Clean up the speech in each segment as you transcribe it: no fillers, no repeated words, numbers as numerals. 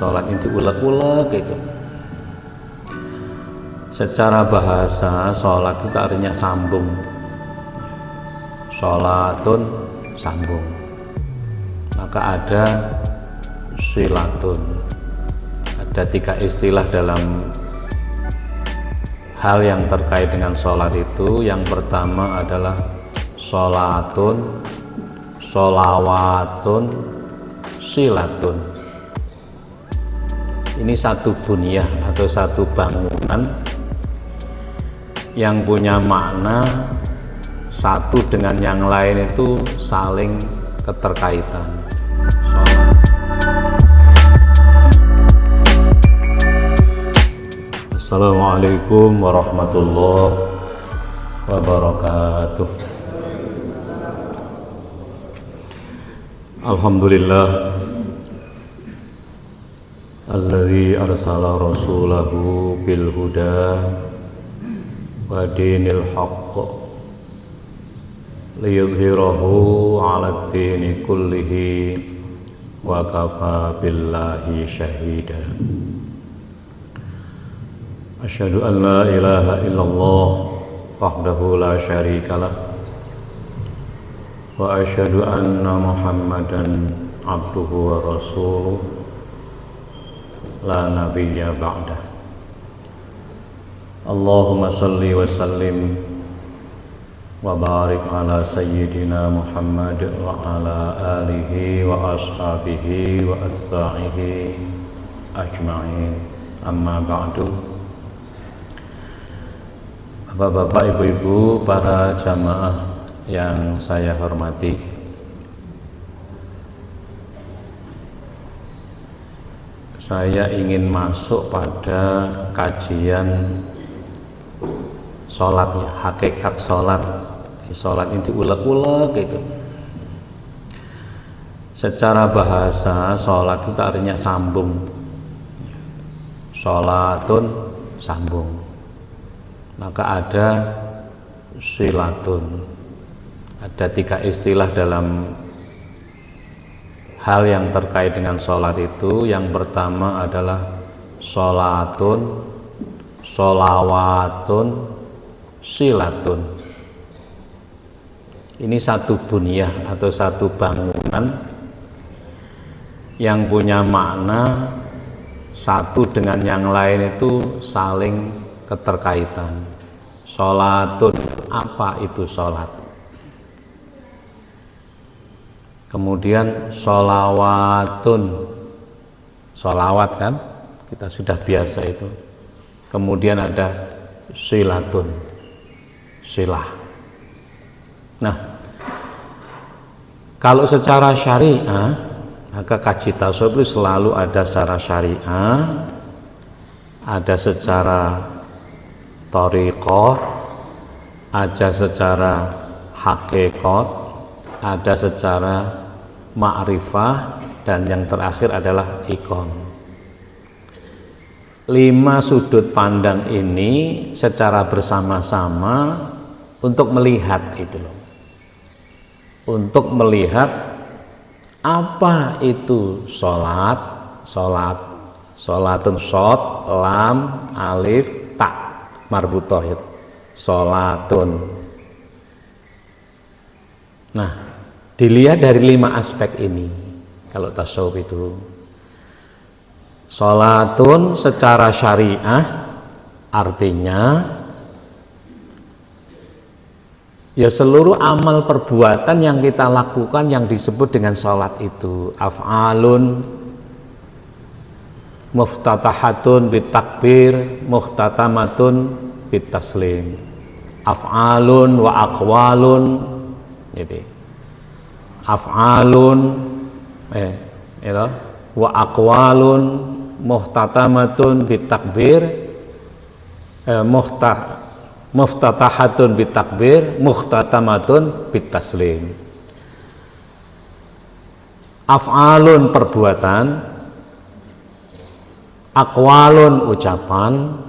sholat itu ulek-ulek gitu. Secara bahasa sholat itu artinya sambung. Sholatun sambung. Maka ada silatun. Ada 3 istilah dalam hal yang terkait dengan sholat itu. Yang pertama adalah sholatun, sholawatun, silatun. Ini satu bunyah atau satu bangunan yang punya makna satu dengan yang lain itu saling keterkaitan. Sholat. Assalamualaikum warahmatullahi wabarakatuh. Alhamdulillah alladzi arsala rasulahu bil huda wa dinil haqq liyudhhirahu 'alad dini kullihi wa kafa billahi syahida. Asyhadu an la ilaha illallah wahdahu la syarikalah wa asyhadu anna Muhammadan abduhu wa rasuluh la nabiyya ba'dah. Allahumma salli wa sallim wa barik ala sayyidina Muhammad wa ala alihi wa ashabihi wa asba'ihi ajma'in. Amma ba'du. Bapak-bapak, ibu-ibu, para jamaah yang saya hormati, saya ingin masuk pada kajian sholat, ya, hakikat sholat. Sholat itu ulek-ulek gitu. Secara bahasa sholat itu artinya sambung. Sholatun sambung. Maka ada silatun. Ada 3 istilah dalam hal yang terkait dengan sholat itu. Yang pertama adalah sholatun, sholawatun, silatun. Ini satu bunyah atau satu bangunan yang punya makna satu dengan yang lain itu saling keterkaitan. Sholatun, apa itu sholat? Kemudian sholawatun, sholawat kan, kita sudah biasa itu. Kemudian ada silatun, silah. Nah, kalau secara syariah, maka kaji tasawuf itu selalu ada secara syariah, ada secara thariqah, ada secara hakikat, ada secara ma'rifah, dan yang terakhir adalah ikon. 5 sudut pandang ini secara bersama-sama untuk melihat itu loh. Untuk melihat apa itu sholat, sholatun shod, lam, alif, ta, marbutoh itu. Sholatun. Nah, dilihat dari 5 aspek ini. Kalau tasawuf itu sholatun secara syariah artinya ya seluruh amal perbuatan yang kita lakukan yang disebut dengan sholat itu. Af'alun muftatahatun bitakbir, muhtatamatun bitaslim. Af'alun wa aqwalun, jadi af'alun itu wa aqwalun muhtatamatun bitakbir, muftatahatun bitakbir, muhtatamatun bitaslim. Af'alun perbuatan, aqwalun ucapan,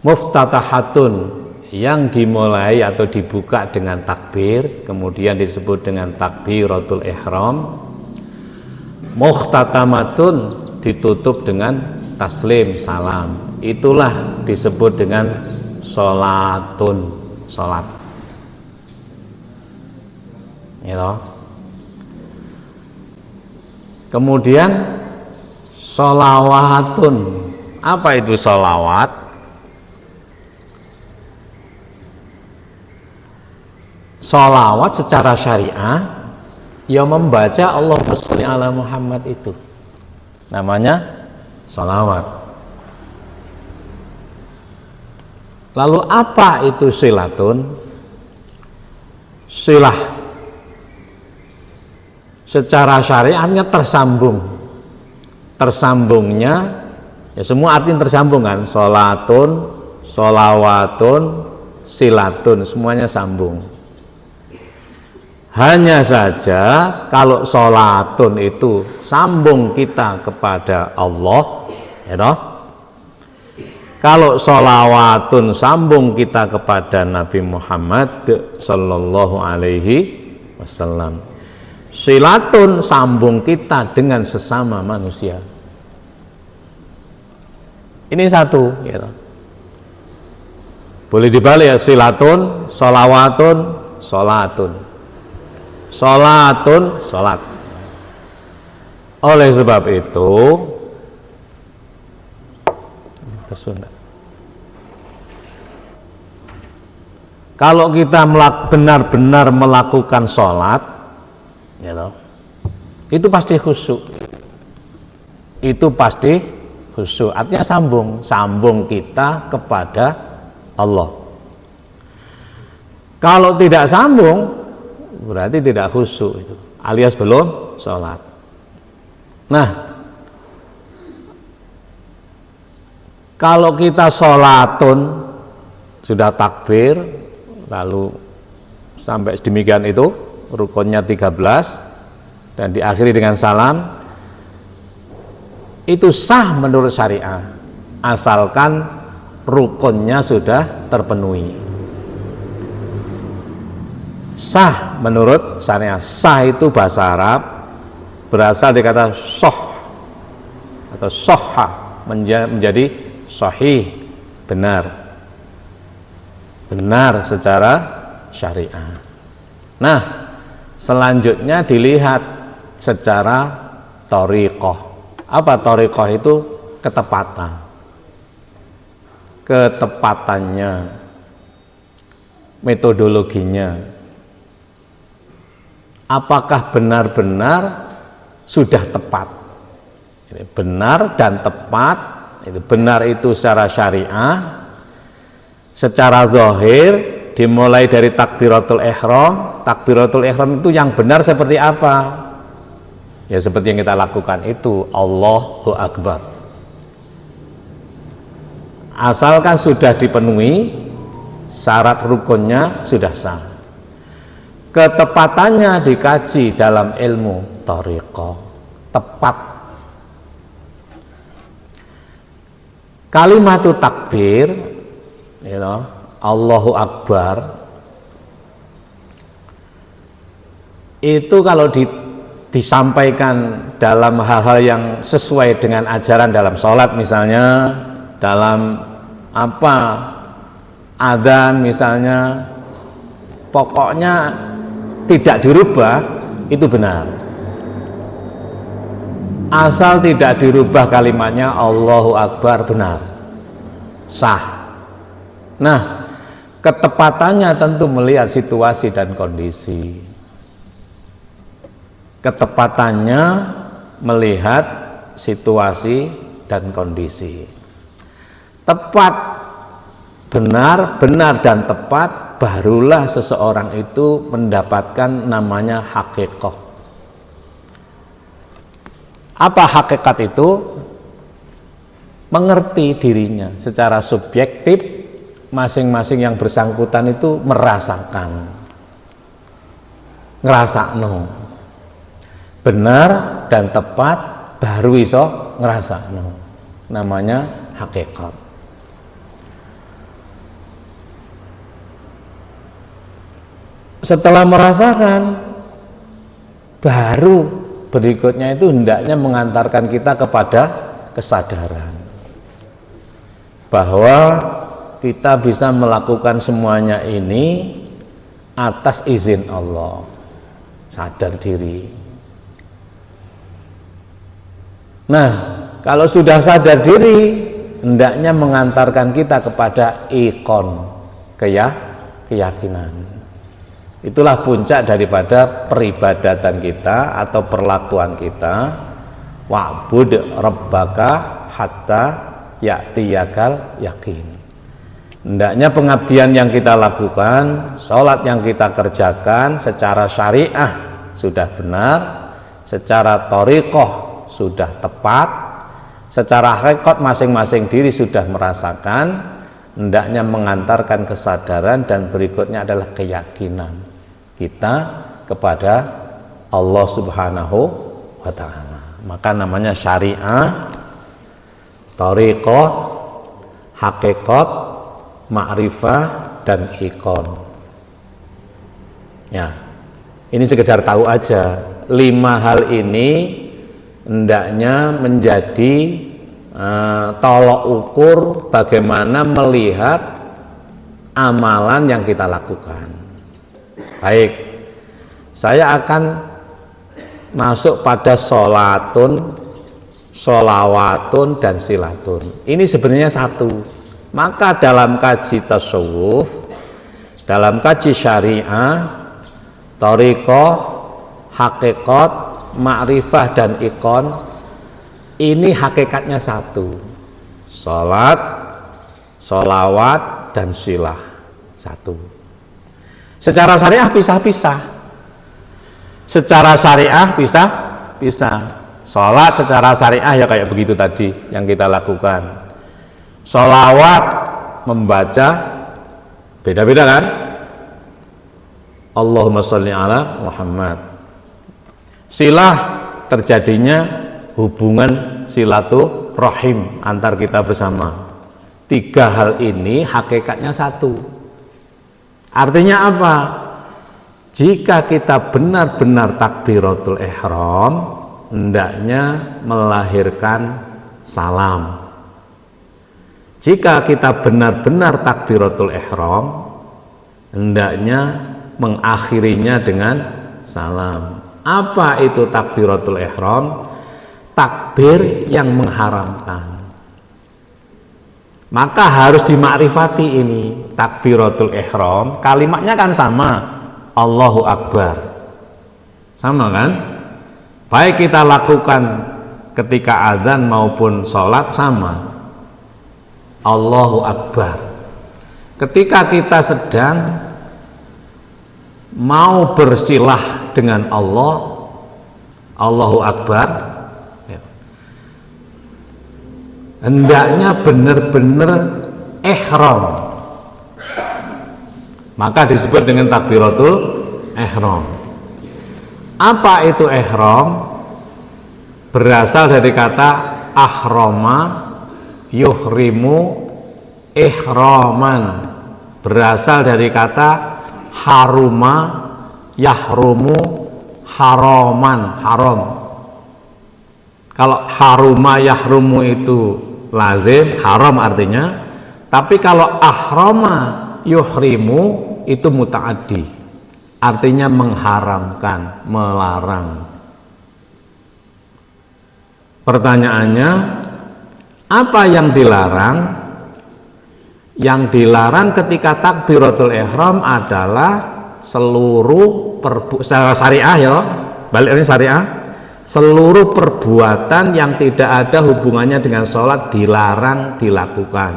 muftatahatun yang dimulai atau dibuka dengan takbir, kemudian disebut dengan takbiratul ihram, muhtatamatun ditutup dengan taslim, salam. Itulah disebut dengan sholatun, sholat. Ya. Kemudian sholawatun. Apa itu sholawat? Sholawat secara syariah ya membaca Allahumma sholli ala Muhammad, itu namanya sholawat. Lalu apa itu silatun? Silah secara syariatnya tersambung. Tersambungnya ya semua artinya tersambung kan, sholatun, sholawatun, silatun, semuanya sambung. Hanya saja kalau sholatun itu sambung kita kepada Allah, ya toh? Kalau sholawatun sambung kita kepada Nabi Muhammad Sallallahu Alaihi Wasallam. Silatun sambung kita dengan sesama manusia. Ini satu, ya toh? Boleh dibalik ya, silatun, sholawatun, sholatun. Sholatun, sholat. Oleh sebab itu kalau kita benar-benar melakukan sholat, ya toh, itu pasti khusyuk. Itu pasti khusyuk. Artinya sambung kita kepada Allah. Kalau tidak sambung, berarti tidak khusyuk, itu alias belum sholat. Nah, kalau kita sholatun sudah takbir lalu sampai sedemikian itu rukunnya 13 dan diakhiri dengan salam, itu sah menurut syariah asalkan rukunnya sudah terpenuhi. Sah menurut syariah. Sah itu bahasa Arab berasal dari kata soh atau soha, menjadi sahih, benar, benar secara syariah. Nah, selanjutnya dilihat secara thoriqoh. Apa thoriqoh itu? Ketepatan, ketepatannya, metodologinya. Apakah benar-benar sudah tepat? Benar dan tepat, itu benar itu secara syariah, secara zahir, dimulai dari takbiratul ihram. Takbiratul ihram itu yang benar seperti apa? Ya seperti yang kita lakukan itu, Allahu Akbar. Asalkan sudah dipenuhi syarat rukunnya, sudah sah. Ketepatannya dikaji dalam ilmu thariqah, tepat. Kalimat takbir, you know, Allahu Akbar, itu kalau disampaikan dalam hal-hal yang sesuai dengan ajaran dalam sholat, misalnya dalam apa, adzan misalnya, pokoknya tidak dirubah, itu benar. Asal tidak dirubah kalimatnya Allahu Akbar, benar, sah. Nah, ketepatannya tentu melihat situasi dan kondisi. Ketepatannya melihat situasi dan kondisi. Tepat, benar, benar dan tepat, barulah seseorang itu mendapatkan namanya hakikat. Apa hakikat itu? Mengerti dirinya secara subjektif, masing-masing yang bersangkutan itu merasakan, ngerasakno, benar dan tepat, baru iso ngerasakno, namanya hakikat. Setelah merasakan, baru berikutnya itu hendaknya mengantarkan kita kepada kesadaran bahwa kita bisa melakukan semuanya ini atas izin Allah, sadar diri. Nah, kalau sudah sadar diri, hendaknya mengantarkan kita kepada iqon, keyakinan. Itulah puncak daripada peribadatan kita atau perlakuan kita. Wa'bud rabbaka hatta ya'tiyakal yakin. Hendaknya pengabdian yang kita lakukan, sholat yang kita kerjakan secara syariah sudah benar, secara thariqah sudah tepat, secara hakikat masing-masing diri sudah merasakan, hendaknya mengantarkan kesadaran dan berikutnya adalah keyakinan kita kepada Allah Subhanahu wa ta'ala. Maka namanya syariah, thariqah, hakikat, ma'rifah, dan iqon. Ya, ini sekedar tahu aja. 5 hal ini hendaknya menjadi tolok ukur bagaimana melihat amalan yang kita lakukan. Baik, saya akan masuk pada sholatun, sholawatun, dan silatun. Ini sebenarnya satu. Maka dalam kaji tasawuf, dalam kaji syariah, thariqah, hakikat, ma'rifah, dan iqon, ini hakikatnya satu. Sholat, sholawat, dan silah satu. Secara syariah pisah-pisah. Secara syariah pisah-pisah. Sholat secara syariah ya kayak begitu tadi yang kita lakukan. Sholawat membaca beda-beda kan? Allahumma sholli ala Muhammad. Silah terjadinya hubungan silaturahim antar kita bersama. 3 hal ini hakikatnya satu. Artinya apa? Jika kita benar-benar takbiratul ihram, hendaknya melahirkan salam. Jika kita benar-benar takbiratul ihram, hendaknya mengakhirinya dengan salam. Apa itu takbiratul ihram? Takbir yang mengharamkan. Maka harus dimakrifati ini takbiratul ihram, kalimatnya kan sama, Allahu Akbar, sama kan? Baik kita lakukan ketika azan maupun sholat sama, Allahu Akbar. Ketika kita sedang mau bersilah dengan Allah, Allahu Akbar, hendaknya benar-benar ihram, maka disebut dengan takbiratul ihram. Apa itu ihram? Berasal dari kata ahrama yuhrimu ihraman, berasal dari kata haruma yahrumu haraman, haram. Kalau haruma yahrumu itu lazim, haram artinya. Tapi kalau ahrama yuhrimu itu muta'addi, artinya mengharamkan, melarang. Pertanyaannya, apa yang dilarang? Yang dilarang ketika takbiratul ihram adalah seluruh secara syariah ya, balik ini syariah, seluruh perbuatan yang tidak ada hubungannya dengan sholat dilarang dilakukan.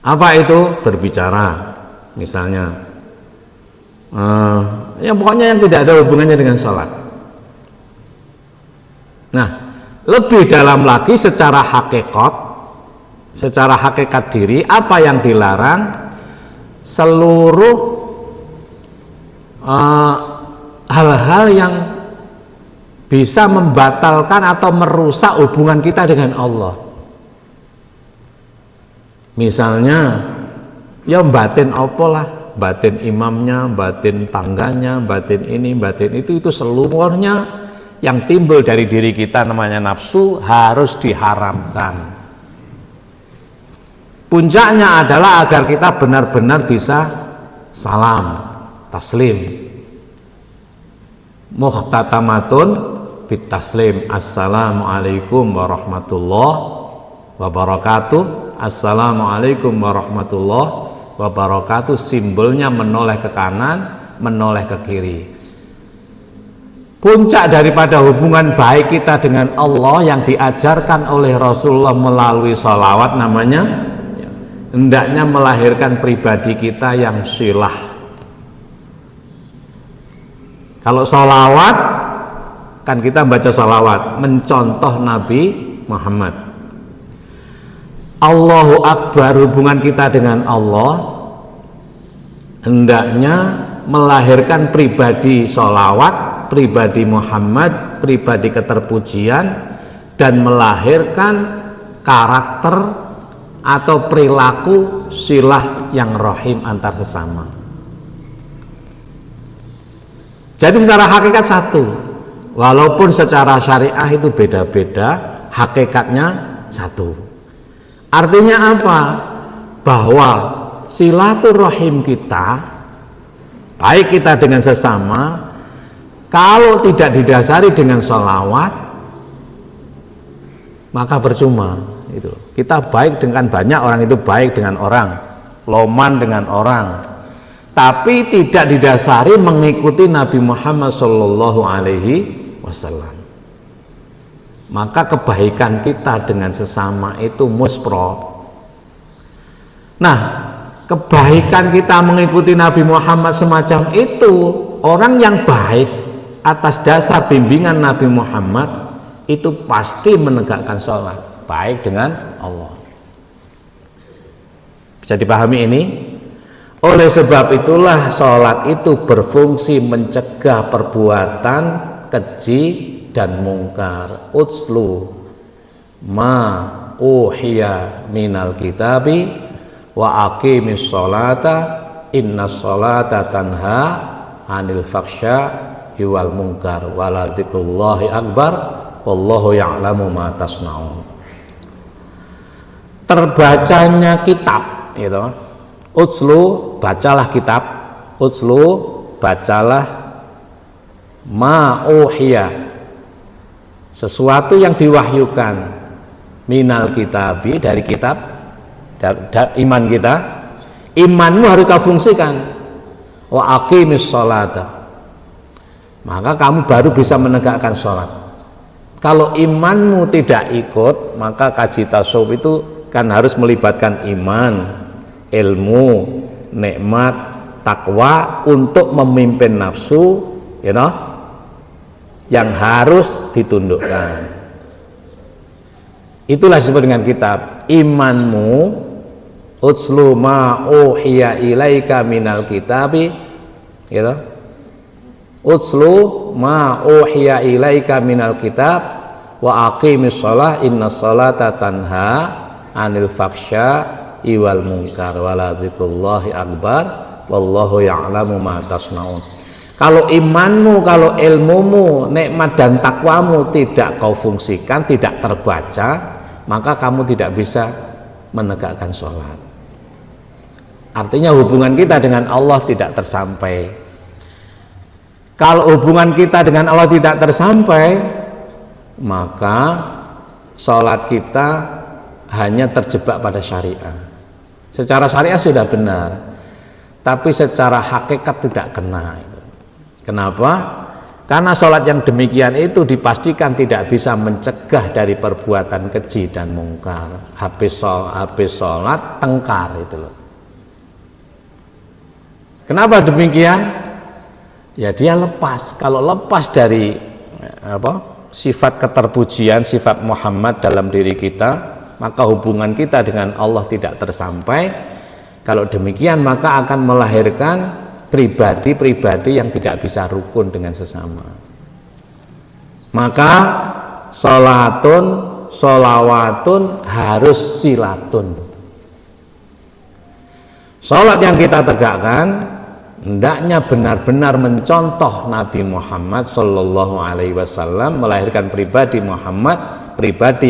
Apa itu? Berbicara misalnya, ya pokoknya yang tidak ada hubungannya dengan sholat. Nah, lebih dalam lagi secara hakikat diri, apa yang dilarang? Seluruh hal-hal yang bisa membatalkan atau merusak hubungan kita dengan Allah. Misalnya, ya batin apa lah, batin imamnya, batin tangganya, batin ini, batin itu seluruhnya yang timbul dari diri kita namanya nafsu harus diharamkan. Puncaknya adalah agar kita benar-benar bisa salam, taslim. Muhtatamatun bit taslim. Assalamualaikum warahmatullahi wabarakatuh. Assalamualaikum warahmatullahi wabarakatuh. Simbolnya menoleh ke kanan, menoleh ke kiri. Puncak daripada hubungan baik kita dengan Allah yang diajarkan oleh Rasulullah melalui sholawat namanya, hendaknya melahirkan pribadi kita yang silah. Kalau sholawat kan kita baca sholawat mencontoh Nabi Muhammad. Allahu Akbar, hubungan kita dengan Allah hendaknya melahirkan pribadi sholawat, pribadi Muhammad, pribadi keterpujian, dan melahirkan karakter atau perilaku silah yang rahim antar sesama. Jadi secara hakikat satu, walaupun secara syariah itu beda-beda, hakikatnya satu. Artinya apa? Bahwa silaturahim kita, baik kita dengan sesama, kalau tidak didasari dengan sholawat, maka percuma. Itu. Kita baik dengan banyak orang, itu baik dengan orang, loman dengan orang, tapi tidak didasari mengikuti Nabi Muhammad Shallallahu Alaihi Wasallam, maka kebaikan kita dengan sesama itu muspro. Nah, kebaikan kita mengikuti Nabi Muhammad semacam itu, orang yang baik atas dasar bimbingan Nabi Muhammad itu pasti menegakkan sholat baik dengan Allah. Bisa dipahami ini? Oleh sebab itulah sholat itu berfungsi mencegah perbuatan keji dan mungkar. Utslu ma uhiya minal kitabi wa aqimis sholata inna sholata tanha anil faksha wal munkar wala dzikrullahi akbar wallahu ya'lamu ma tasnaun. Terbacanya kitab gitu. Utslu, bacalah kitab. Utslu, bacalah ma uhiya, sesuatu yang diwahyukan minal kitabi, dari kitab, dari iman kita. Imanmu harus kau fungsikan. Wa aqimis sholata, maka kamu baru bisa menegakkan sholat. Kalau imanmu tidak ikut, maka kaji tasawuf itu kan harus melibatkan iman, ilmu, nikmat, takwa untuk memimpin nafsu, yang harus ditundukkan. Itulah disebut dengan kitab. Imanmu, utslu ma uhiya ilaika minal kitabi, utslu ma uhiya ilaika minal kitab wa aqimis shalah inna sholata tanha anil faksha iwal munkar wala dzikrullahi akbar wallahu ya'lamu ma tasnaun. Kalau imanmu, kalau ilmumu, nikmat dan takwamu tidak kau fungsikan, tidak terbaca, maka kamu tidak bisa menegakkan sholat. Artinya hubungan kita dengan Allah tidak tersampai. Kalau hubungan kita dengan Allah tidak tersampai, maka sholat kita hanya terjebak pada syariah. Secara syariah sudah benar, tapi secara hakikat tidak kena. Kenapa? Karena sholat yang demikian itu dipastikan tidak bisa mencegah dari perbuatan keji dan mungkar. Habis sholat tengkar itu loh. Kenapa demikian? Ya dia lepas. Kalau lepas dari sifat keterpujian, sifat Muhammad dalam diri kita, maka hubungan kita dengan Allah tidak tersampai. Kalau demikian maka akan melahirkan pribadi-pribadi yang tidak bisa rukun dengan sesama. Maka sholatun, sholawatun harus silatun. Sholat yang kita tegakkan hendaknya benar-benar mencontoh Nabi Muhammad Shallallahu Alaihi Wasallam, melahirkan pribadi Muhammad, pribadi